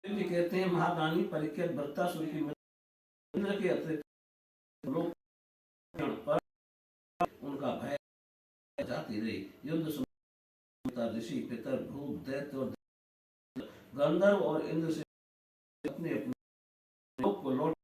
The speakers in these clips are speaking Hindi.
जी कहते हैं महारानी परीक्षित वृत्तासुर की इंद्र के अतिरिक्त लोग पर उनका भय जाती रही। युद्ध ऋषि पितर भूत दैत्य और गंधर्व और इंद्र से अपने अपने लोक को लौट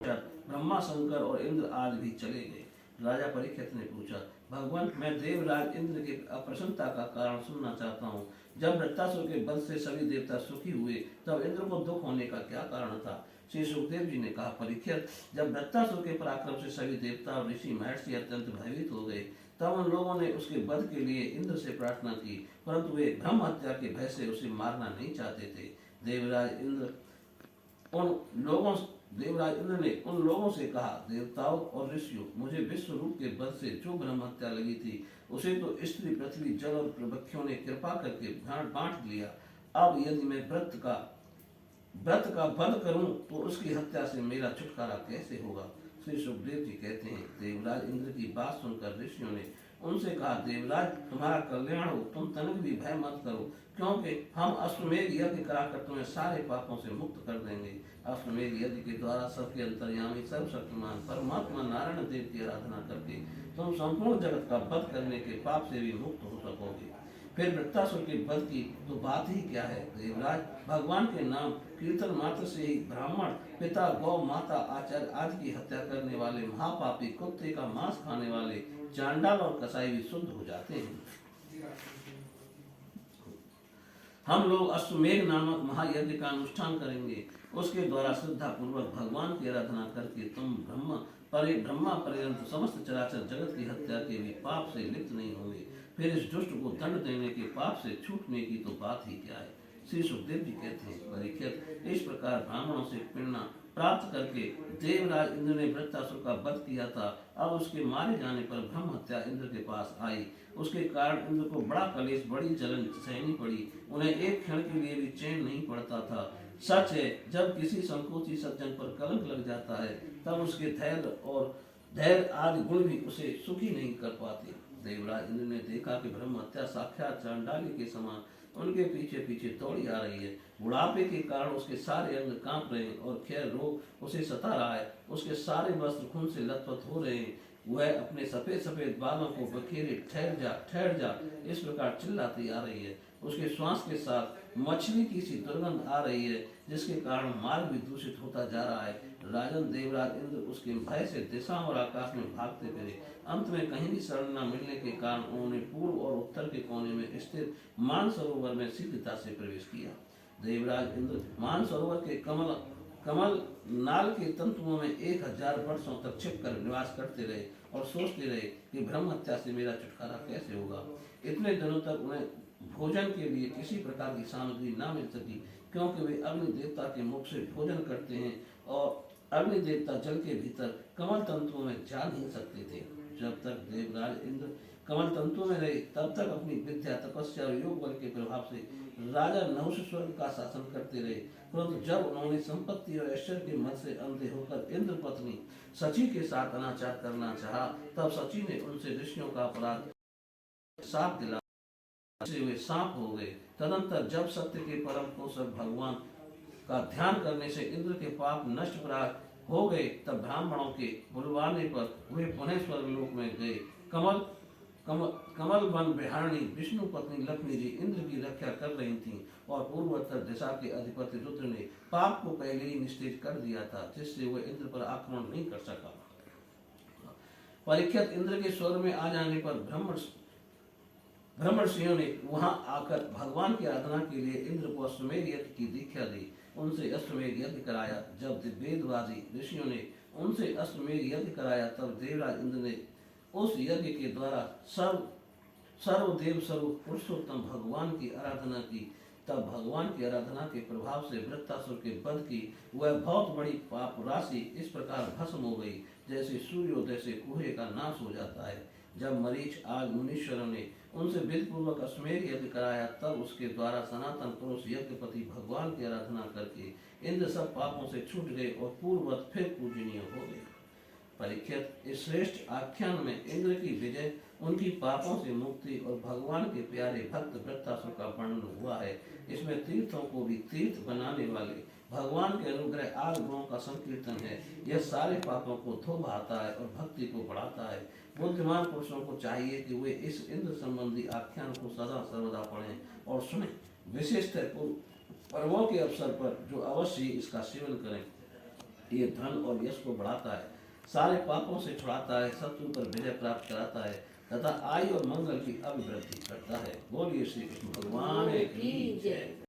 ब्रह्मा शंकर और इंद्र आदि भी चले गए। राजा परीक्षित ने पूछा, भगवान मैं देवराज इंद्र की अप्रसन्नता का कारण सुनना चाहता हूँ। जब वृत्तासुर के वध से सभी देवता सुखी हुए तब इंद्र को दुख होने का क्या कारण था? श्री सुखदेव जी ने कहा, परीक्षित जब वृत्तासुर के पराक्रम से सभी देवता और ऋषि महर्षि अत्यंत भयभीत हो गए तब उन लोगों ने उसके वध के लिए इंद्र से प्रार्थना की, परंतु वे ब्रह्म हत्या के भय से उसे मारना नहीं चाहते थे। देवराज इंद्र ने उन लोगों से कहा, देवताओं और ऋषियों, मुझे विश्व रूप के बल से जो ब्रह्म हत्या लगी थी उसे तो स्त्री पृथ्वी जल और प्रभक्षों ने कृपा करके बांट लिया। अब यदि मैं व्रत का वध करूं तो उसकी हत्या से मेरा छुटकारा कैसे होगा? श्री सुखदेव जी कहते हैं, देवराज इंद्र की बात सुनकर ऋषियों ने उनसे कहा, देवराज तुम्हारा कल्याण हो, तुम तनिक भी भय मत करो, क्योंकि हम अश्वमेध यज्ञ कराकर तुम्हें सारे पापों से मुक्त कर देंगे। अश्वमेध यज्ञ के द्वारा सबके अंतर्यामी सर्वशक्तिमान परमात्मा नारायण देव की आराधना करके तुम संपूर्ण जगत का वध करने के पाप से भी मुक्त हो सकोगे। फिर वृत्तासुर के वध की तो बात ही क्या है? देवराज भगवान के नाम कीर्तन मात्र से ही ब्राह्मण पिता गौ माता आचार्य आदि की हत्या करने वाले महापापी कुत्ते का मांस खाने वाले चांडाल और कसाई भी शुद्ध हो जाते हैं। हम लोग अश्वमेध नामक महायज्ञ का अनुष्ठान करेंगे। उसके द्वारा श्रद्धा पूर्वक भगवान की आराधना करके तुम ब्रह्मा पर्यंत समस्त चराचर जगत की हत्या के भी पाप से लिप्त नहीं होंगे। फिर इस दुष्ट को दंड देने के पाप से छूटने की तो बात ही क्या है? श्री सुखदेव जी कहते हैं, परीक्षित इस प्रकार ब्राह्मणों से प्रेरणा प्राप्त करके देवराज इंद्र ने वृत्तासुर का वध किया था। अब उसके मारे जाने पर ब्रह्म हत्या इंद्र के पास आई। उसके कारण इंद्र को बड़ा कलेश बड़ी जलन सहनी पड़ी। उन्हें एक क्षण के लिए भी चैन नहीं पड़ता था। सच है, जब किसी संकोची सज्जन पर कलंक लग जाता है तब उसके धैर्य आदि गुण भी उसे सुखी नहीं कर पाते। देवराज इंद्र ने देखा कि ब्रह्म हत्या साक्षात चांडाली के समान उनके पीछे पीछे दौड़ी आ रही है। बुढ़ापे के कारण उसके सारे अंग कांप रहे हैं और क्षय रोग उसे सता रहा है। उसके सारे वस्त्र खून से लथपथ हो रहे हैं। वह अपने सफेद सफेद बालों को बखेरे ठहर जा इस प्रकार चिल्लाती आ रही है। उसके श्वास के साथ मछली की सी दुर्गंध आ रही है, जिसके कारण मार्ग भी दूषित होता जा रहा है। राजन देवराज इंद्र उसके भय से दिशा और आकाश में भागते फिरे। अंत में कहीं भी शरण न मिलने के कारण उन्होंने पूर्व और उत्तर के कोने में स्थित मानसरोवर में शीघ्रता से प्रवेश किया। देवराज इंद्र मानसरोवर के कमल नाल के तंतुओं में 1000 वर्षों तक छिपकर निवास करते रहे और सोचते रहे कि ब्रह्म हत्या से मेरा छुटकारा कैसे होगा। इतने दिनों तक उन्हें भोजन के लिए किसी प्रकार की सामग्री न मिल सकी, क्योंकि वे अग्नि देवता के मुख से भोजन करते हैं और अग्नि देवता जल के भीतर कमल तंतुओं में जा नहीं सकते थे। जब तक देवराज इंद्र कमल तंतुओं में रहे तब तक अपनी विद्या तपस्या और योग बल के प्रभाव से राजा नहुष स्वर्ग का शासन करते रहे। परंतु जब उन्होंने संपत्ति और ऐश्वर्य के मद से अंधे होकर इंद्र पत्नी सची के साथ अनाचार करना चाहा, तब सची ने उनसे ऋषियों का अपराध साफ दिला वे सांप हो गए। तदंतर जब सत्य के परम पोषक भगवान का ध्यान करने से इंद्र के पाप नष्ट हो गए, तब ब्राह्मणों के बुलवाने पर वे पुनः स्वर्गलोक में गए। कमल वन बिहारणी विष्णु पत्नी लक्ष्मी जी इंद्र की रक्षा कर रही थीं और पूर्वोत्तर दिशा के अधिपति रुद्र ने पाप को पहले ही निश्चय कर दिया था, जिससे वह इंद्र पर आक्रमण नहीं कर सका। परीक्षित इंद्र के स्वर्ग में आ जाने पर ब्रह्मर्षियों ने वहां आकर भगवान की आराधना के लिए इंद्र को अश्वमेध यज्ञ की दीक्षा दी। उनसे अश्वमेध यज्ञ कराया। जब वेदवादी ऋषियों ने उनसे अश्वमेध यज्ञ कराया तब देवराज इंद्र ने उस यज्ञ के द्वारा सर्वदेव स्वरूप पुरुषोत्तम भगवान की आराधना की। तब भगवान की आराधना के प्रभाव से वृत्तासुर के वध की वह बहुत बड़ी पाप राशि इस प्रकार भस्म हो गई, जैसे सूर्योदय से कुएं का नाश हो जाता है। जब मरीच आदि मुनीश्वरों ने उनसे विधि पूर्वक अश्वमेध यज्ञ कराया तब उसके द्वारा सनातन पुरुष यज्ञपति भगवान की आराधना करके इंद्र सब पापों से छूट गए और पूर्ववत फिर पूजनीय हो गए। परीक्षित, इस श्रेष्ठ आख्यान में इंद्र की विजय, उनकी पापों से मुक्ति और भगवान के प्यारे भक्त वृत्तासुर का वर्णन हुआ है। इसमें तीर्थों को भी तीर्थ बनाने वाले भगवान के अनुग्रह आदि गुणों का संकीर्तन है। यह सारे पापों को धो बहाता है और भक्ति को बढ़ाता है। बुद्धिमान पुरुषों को चाहिए कि वे इस इंद्र संबंधी आख्यान को सदा सर्वदा पढ़ें और सुने। विशेषतः पर्वों के अवसर पर जो अवश्य इसका सेवन करें। ये धन और यश को बढ़ाता है, सारे पापों से छुड़ाता है, शत्रु पर विजय प्राप्त कराता है तथा आयु और मंगल की अभिवृद्धि करता है। बोलिए श्री कृष्ण भगवान की जय।